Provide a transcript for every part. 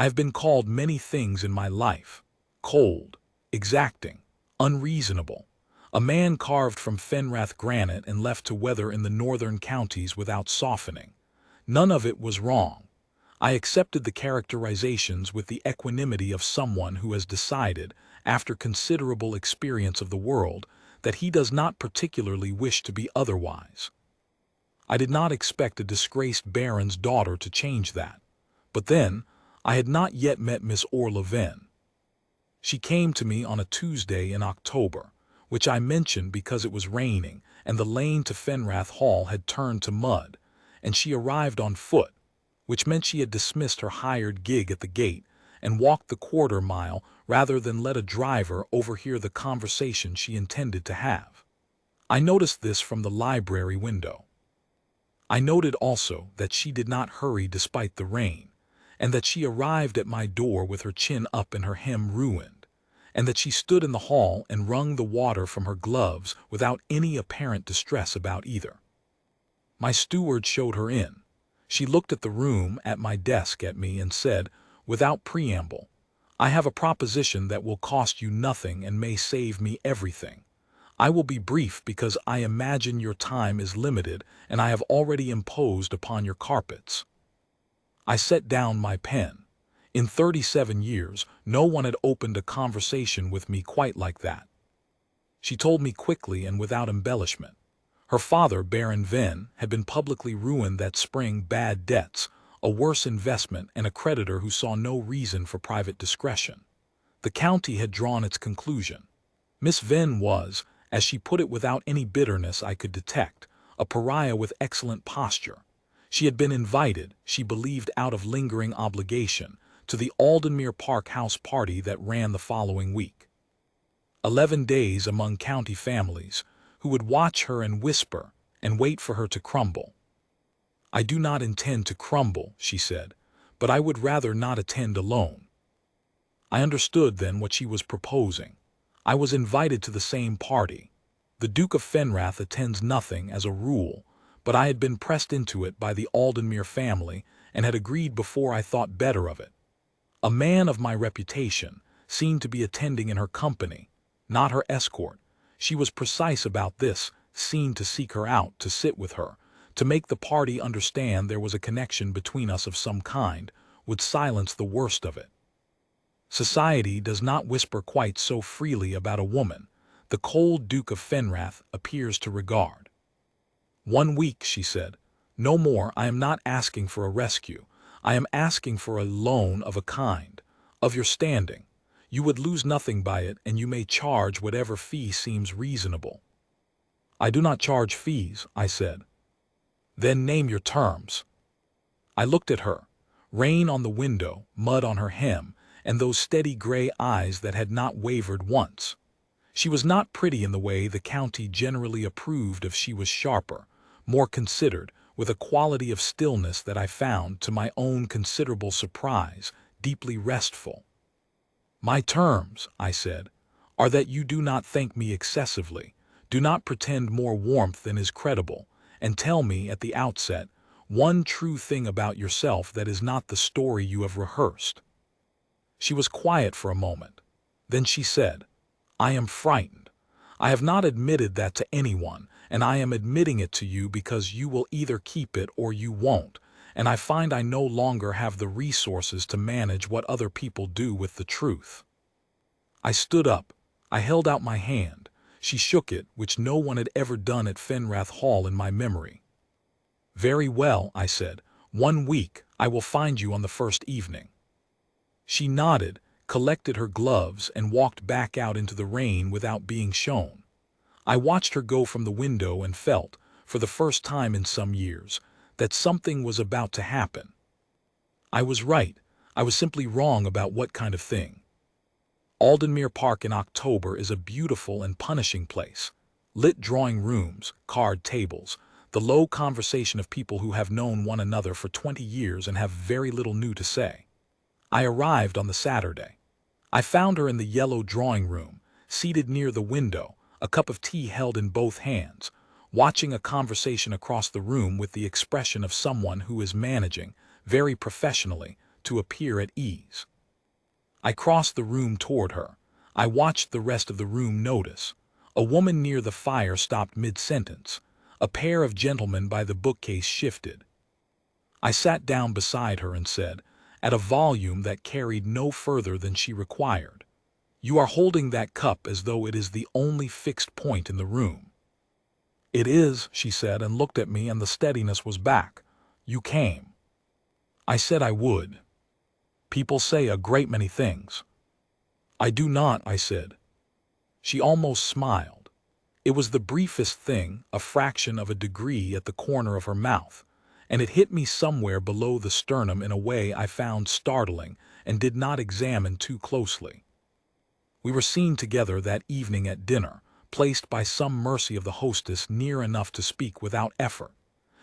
I have been called many things in my life: cold, exacting, unreasonable, a man carved from Fenrath granite and left to weather in the northern counties without softening. None of it was wrong. I accepted the characterizations with the equanimity of someone who has decided, after considerable experience of the world, that he does not particularly wish to be otherwise. I did not expect a disgraced baron's daughter to change that. But then, I had not yet met Miss Orla Venn. She came to me on a Tuesday in October, which I mentioned because it was raining and the lane to Fenrath Hall had turned to mud, and she arrived on foot, which meant she had dismissed her hired gig at the gate and walked the quarter-mile rather than let a driver overhear the conversation she intended to have. I noticed this from the library window. I noted also that she did not hurry despite the rain, and that she arrived at my door with her chin up and her hem ruined, and that she stood in the hall and wrung the water from her gloves without any apparent distress about either. My steward showed her in. She looked at the room, at my desk, at me, and said, without preamble, "I have a proposition that will cost you nothing and may save me everything. I will be brief because I imagine your time is limited and I have already imposed upon your carpets." I set down my pen. In 37 years, no one had opened a conversation with me quite like that. She told me quickly and without embellishment. Her father, Baron Venn, had been publicly ruined that spring, bad debts, a worse investment, and a creditor who saw no reason for private discretion. The county had drawn its conclusion. Miss Venn was, as she put it without any bitterness I could detect, a pariah with excellent posture. She had been invited, she believed out of lingering obligation, to the Aldenmere Park house party that ran the following week. 11 days among county families, who would watch her and whisper and wait for her to crumble. "I do not intend to crumble," she said, "but I would rather not attend alone." I understood then what she was proposing. I was invited to the same party. The Duke of Fenrath attends nothing as a rule, but I had been pressed into it by the Aldenmere family and had agreed before I thought better of it. A man of my reputation seemed to be attending in her company, not her escort. She was precise about this, seemed to seek her out, to sit with her, to make the party understand there was a connection between us of some kind, would silence the worst of it. Society does not whisper quite so freely about a woman the cold Duke of Fenrath appears to regard. 1 week, she said. No more. I am not asking for a rescue. I am asking for a loan of a kind, of your standing. You would lose nothing by it, and you may charge whatever fee seems reasonable." "I do not charge fees," I said. "Then name your terms." I looked at her. Rain on the window, mud on her hem, and those steady gray eyes that had not wavered once. She was not pretty in the way the county generally approved of. She was sharper, more considered, with a quality of stillness that I found, to my own considerable surprise, deeply restful. "My terms," I said, "are that you do not thank me excessively, do not pretend more warmth than is credible, and tell me at the outset one true thing about yourself that is not the story you have rehearsed." She was quiet for a moment. Then she said, "I am frightened. I have not admitted that to anyone, and I am admitting it to you because you will either keep it or you won't, and I find I no longer have the resources to manage what other people do with the truth." I stood up. I held out my hand. She shook it, which no one had ever done at Fenrath Hall in my memory. "Very well," I said. 1 week. I will find you on the first evening." She nodded, collected her gloves, and walked back out into the rain without being shown. I watched her go from the window and felt, for the first time in some years, that something was about to happen. I was right. I was simply wrong about what kind of thing. Aldenmere Park in October is a beautiful and punishing place. Lit drawing rooms, card tables, the low conversation of people who have known one another for 20 years and have very little new to say. I arrived on the Saturday. I found her in the yellow drawing room, seated near the window, a cup of tea held in both hands, watching a conversation across the room with the expression of someone who is managing, very professionally, to appear at ease. I crossed the room toward her. I watched the rest of the room notice. A woman near the fire stopped mid-sentence. A pair of gentlemen by the bookcase shifted. I sat down beside her and said, at a volume that carried no further than she required, "You are holding that cup as though it is the only fixed point in the room." "It is," she said, and looked at me, and the steadiness was back. "You came." I said I would. "People say a great many things." "I do not," I said. She almost smiled. It was the briefest thing, a fraction of a degree at the corner of her mouth, and it hit me somewhere below the sternum in a way I found startling and did not examine too closely. We were seen together that evening at dinner, placed by some mercy of the hostess near enough to speak without effort.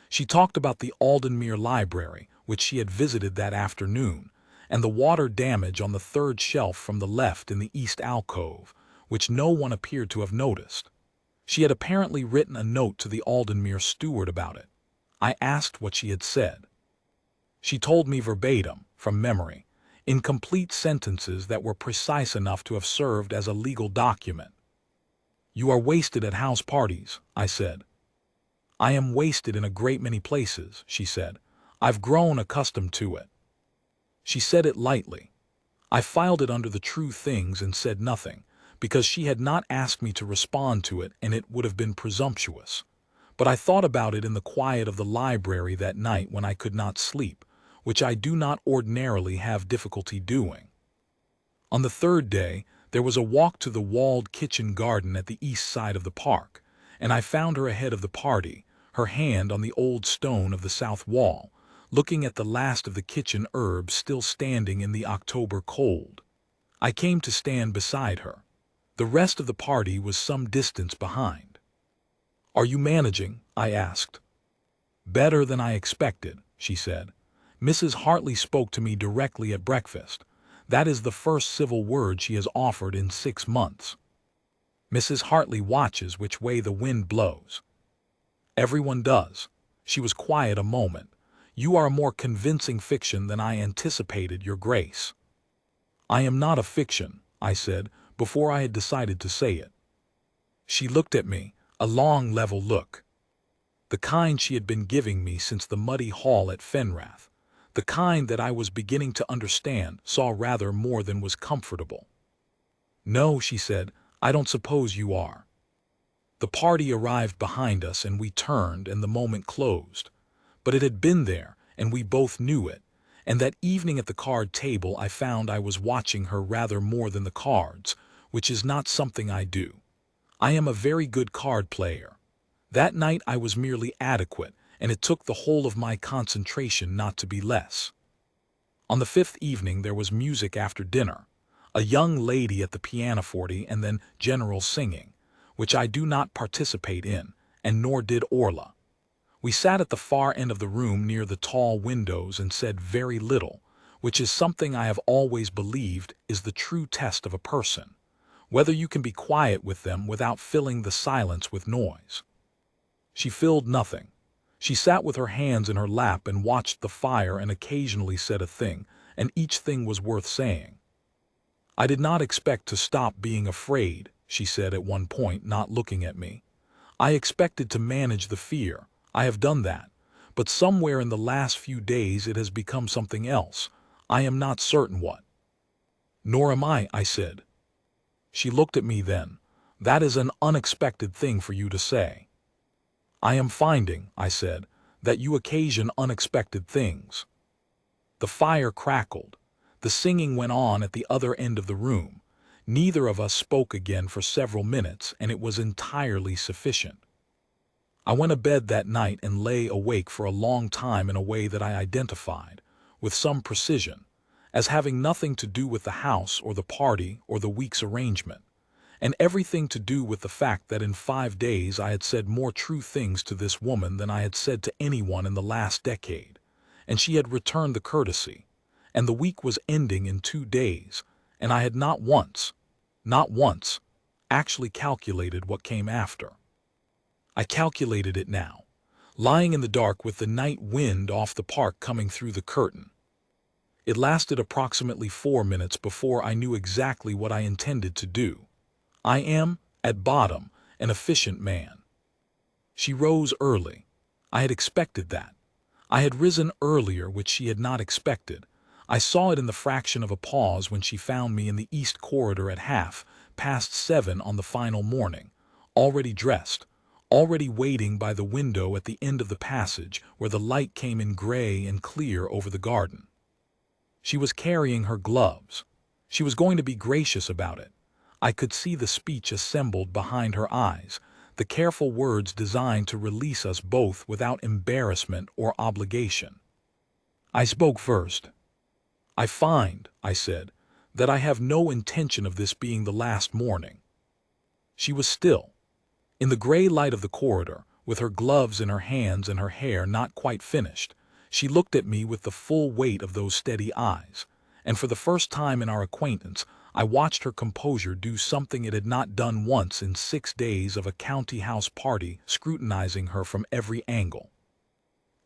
She talked about the Aldenmere Library, which she had visited that afternoon, and the water damage on the third shelf from the left in the east alcove, which no one appeared to have noticed. She had apparently written a note to the Aldenmere steward about it. I asked what she had said. She told me verbatim, from memory, in complete sentences that were precise enough to have served as a legal document. "You are wasted at house parties," I said. "I am wasted in a great many places," she said. "I've grown accustomed to it." She said it lightly. I filed it under the true things and said nothing, because she had not asked me to respond to it, and it would have been presumptuous. But I thought about it in the quiet of the library that night when I could not sleep, which I do not ordinarily have difficulty doing. On the third day, there was a walk to the walled kitchen garden at the east side of the park, and I found her ahead of the party, her hand on the old stone of the south wall, looking at the last of the kitchen herbs still standing in the October cold. I came to stand beside her. The rest of the party was some distance behind. "Are you managing?" I asked. "Better than I expected," she said. "Mrs. Hartley spoke to me directly at breakfast. That is the first civil word she has offered in 6 months. Mrs. Hartley watches which way the wind blows." "Everyone does." She was quiet a moment. "You are a more convincing fiction than I anticipated, Your Grace." "I am not a fiction," I said, before I had decided to say it. She looked at me, a long, level look. The kind she had been giving me since the muddy hall at Fenrath. The kind that I was beginning to understand, saw rather more than was comfortable. "No," she said, "I don't suppose you are." The party arrived behind us, and we turned, and the moment closed. But it had been there, and we both knew it, and that evening at the card table I found I was watching her rather more than the cards, which is not something I do. I am a very good card player. That night I was merely adequate, and it took the whole of my concentration not to be less. On the 5th evening there was music after dinner, a young lady at the pianoforte, and then general singing, which I do not participate in, and nor did Orla. We sat at the far end of the room near the tall windows and said very little, which is something I have always believed is the true test of a person, whether you can be quiet with them without filling the silence with noise. She filled nothing. She sat with her hands in her lap and watched the fire and occasionally said a thing, and each thing was worth saying. "I did not expect to stop being afraid," she said at one point, not looking at me. "I expected to manage the fear. I have done that. But somewhere in the last few days it has become something else. I am not certain what." "Nor am I," said. She looked at me then. "That is an unexpected thing for you to say." "I am finding," I said, "that you occasion unexpected things." The fire crackled. The singing went on at the other end of the room. Neither of us spoke again for several minutes, and it was entirely sufficient. I went to bed that night and lay awake for a long time in a way that I identified, with some precision, as having nothing to do with the house or the party or the week's arrangement, and everything to do with the fact that in 5 days I had said more true things to this woman than I had said to anyone in the last decade, and she had returned the courtesy, and the week was ending in 2 days, and I had not once, actually calculated what came after. I calculated it now, lying in the dark with the night wind off the park coming through the curtain. It lasted approximately 4 minutes before I knew exactly what I intended to do. I am, at bottom, an efficient man. She rose early. I had expected that. I had risen earlier, which she had not expected. I saw it in the fraction of a pause when she found me in the east corridor at 7:30 on the final morning, already dressed, already waiting by the window at the end of the passage where the light came in gray and clear over the garden. She was carrying her gloves. She was going to be gracious about it. I could see the speech assembled behind her eyes, the careful words designed to release us both without embarrassment or obligation. I spoke first. "I find," I said, "that I have no intention of this being the last morning." She was still. In the gray light of the corridor, with her gloves in her hands and her hair not quite finished, she looked at me with the full weight of those steady eyes, and for the first time in our acquaintance, I watched her composure do something it had not done once in 6 days of a county house party scrutinizing her from every angle.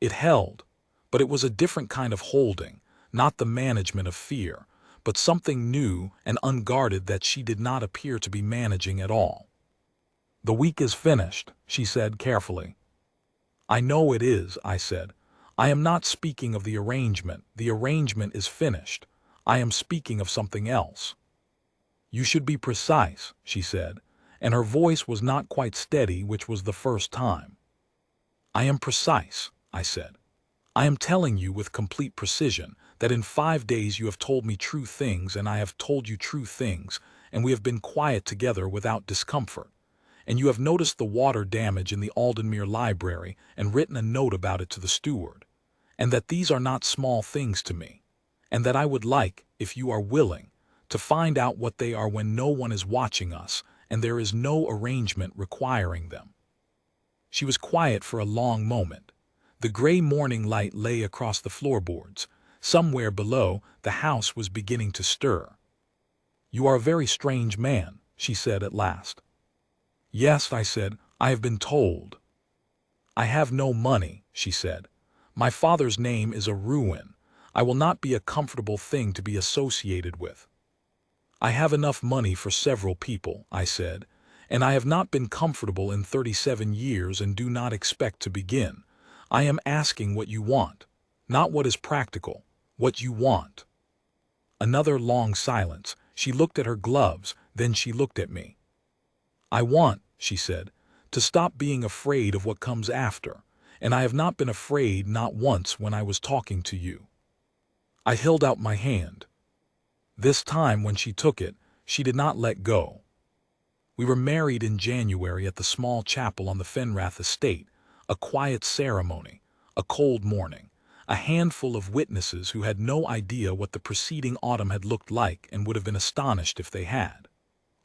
It held, but it was a different kind of holding, not the management of fear, but something new and unguarded that she did not appear to be managing at all. "The week is finished," she said carefully. "I know it is," I said. "I am not speaking of the arrangement. The arrangement is finished. I am speaking of something else." "You should be precise," she said, and her voice was not quite steady, which was the first time. "I am precise," I said. "I am telling you with complete precision that in 5 days you have told me true things and I have told you true things, and we have been quiet together without discomfort. And you have noticed the water damage in the Aldenmere library and written a note about it to the steward, and that these are not small things to me, and that I would like, if you are willing, to find out what they are when no one is watching us and there is no arrangement requiring them." She was quiet for a long moment. The gray morning light lay across the floorboards. Somewhere below, the house was beginning to stir. "You are a very strange man," she said at last. "Yes," I said, "I have been told." "I have no money," she said. "My father's name is a ruin. I will not be a comfortable thing to be associated with." "I have enough money for several people," I said, "and I have not been comfortable in 37 years and do not expect to begin. I am asking what you want, not what is practical, what you want." Another long silence. She looked at her gloves, then she looked at me. "I want," she said, "to stop being afraid of what comes after, and I have not been afraid, not once, when I was talking to you." I held out my hand. This time, when she took it, she did not let go. We were married in January at the small chapel on the Fenrath estate, a quiet ceremony, a cold morning, a handful of witnesses who had no idea what the preceding autumn had looked like and would have been astonished if they had.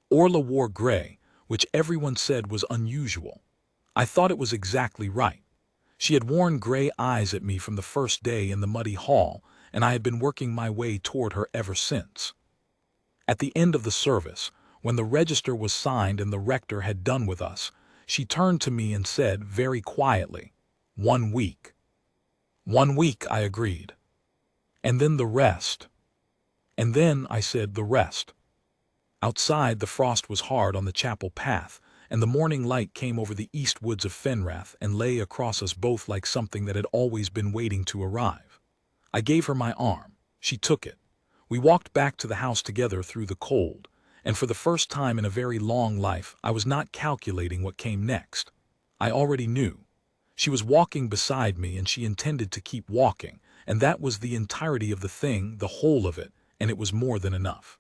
Orla wore gray, which everyone said was unusual. I thought it was exactly right. She had worn gray eyes at me from the first day in the muddy hall, and I had been working my way toward her ever since. At the end of the service, when the register was signed and the rector had done with us, she turned to me and said very quietly, "1 week." "1 week," I agreed. "And then the rest." "And then," I said, "the rest." Outside, the frost was hard on the chapel path, and the morning light came over the east woods of Fenrath and lay across us both like something that had always been waiting to arrive. I gave her my arm. She took it. We walked back to the house together through the cold, and for the first time in a very long life, I was not calculating what came next. I already knew. She was walking beside me, and she intended to keep walking, and that was the entirety of the thing, the whole of it, and it was more than enough.